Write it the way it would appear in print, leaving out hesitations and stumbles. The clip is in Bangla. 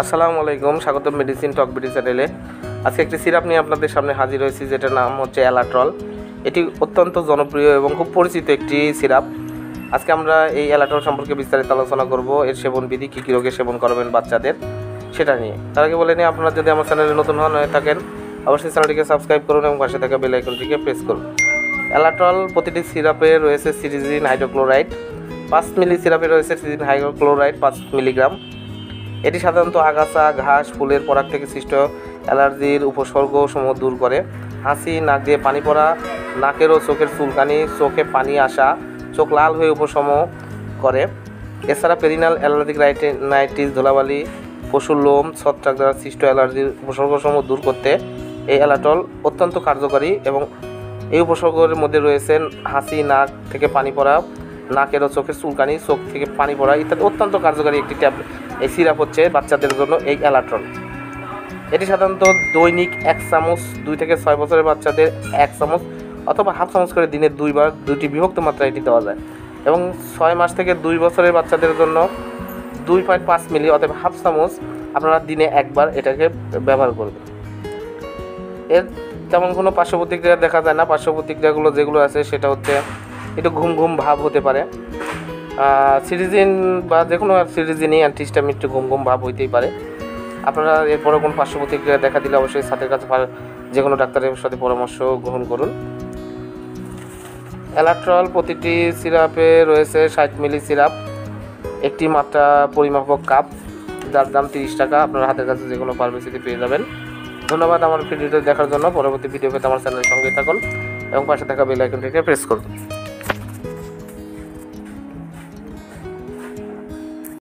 আসসালামু আলাইকুম, স্বাগতম মেডিসিন টক বিডি চ্যানেলে। আজকে একটি সিরাপ নিয়ে আপনাদের সামনে হাজির হয়েছি, যেটার নাম হচ্ছে অ্যালাট্রল। এটি অত্যন্ত জনপ্রিয় এবং খুব পরিচিত একটি সিরাপ। আজকে আমরা এই অ্যালাট্রল সম্পর্কে বিস্তারিত আলোচনা করব। এর সেবন বিধি, কী কী রোগে সেবন করবেন বাচ্চাদের, সেটা নিয়ে। তার আগে বলে নিই, আপনারা যদি আমার চ্যানেলে নতুন হয়ে থাকেন অবশ্যই চ্যানেলটিকে সাবস্ক্রাইব করুন এবং পাশে থাকা বেল আইকনটিকে প্রেস করুন। অ্যালাট্রল প্রতিটি সিরাপে রয়েছে সিরিজিন হাইড্রোক্লোরাইড। 5 মিলি সিরাপে রয়েছে সিরিজিন হাইড্রোক্লোরাইড 5 মিলিগ্রাম। এটি সাধারণত আগাছা, ঘাস, ফুলের পরাগ থেকে সৃষ্ট অ্যালার্জির উপসর্গসমূহ দূর করে। হাসি, নাক দিয়ে পানি পড়া, নাকের ও চোখের চুলকানি, চোখে পানি আসা, চোখ লাল হয়ে উপশম করে। এছাড়া পেরিনাল অ্যালার্জিক রাইনাইটিস, ধুলাবালি, পশুর লোম, ছত্রাক দ্বারা সৃষ্ট অ্যালার্জির উপসর্গসমূহ দূর করতে এই অ্যালাট্রল অত্যন্ত কার্যকরী। এবং এই উপসর্গের মধ্যে রয়েছেন হাসি, নাক থেকে পানি পড়া, নাকের ও চোখের চুলকানি, চোখ থেকে পানি পড়া ইত্যাদি। অত্যন্ত কার্যকরী একটি এই সিরাপ হচ্ছে বাচ্চাদের জন্য এই অ্যালাট্রল। এটি সাধারণত দৈনিক 1 চামচ, 2 থেকে 6 বছরের বাচ্চাদের 1 চামচ অথবা হাফ চামচ করে দিনে 2 বার 2টি বিভক্ত মাত্রায় এটি দেওয়া যায়। এবং 6 মাস থেকে 2 বছরের বাচ্চাদের জন্য 2.5 মিলি অথবা হাফ চামচ আপনারা দিনে 1 বার এটাকে ব্যবহার করবেন। এর তেমন কোনো পার্শ্ব প্রতিক্রিয়া দেখা যায় না। পার্শ্ব প্রতিক্রিয়াগুলো যেগুলো আছে সেটা হচ্ছে একটু ঘুম ঘুম ভাব হতে পারে। সিরিজিন বা যে কোনো সিরিজিনই অ্যান্টিহিস্টামিন একটু ঘুম ঘুম ভাব হইতেই পারে। আপনারা এরপরে কোনো পার্শ্ব প্রতিক্রিয়া দেখা দিলে অবশ্যই ছাত্রের কাছে যে কোনো ডাক্তারের সাথে পরামর্শ গ্রহণ করুন। অ্যালাট্রল প্রতিটি সিরাপে রয়েছে 60 মিলি সিরাপ, একটি মাত্রা পরিমাপক কাপ, যার দাম 30 টাকা। আপনার হাতের কাছে যে কোনো ফার্মেসিতে পেয়ে যাবেন। ধন্যবাদ আমার ভিডিওটা দেখার জন্য। পরবর্তী ভিডিও পেতে আমার চ্যানেলের সঙ্গেই থাকুন এবং পাশে থাকা বেল আইকনটিকে প্রেস করুন।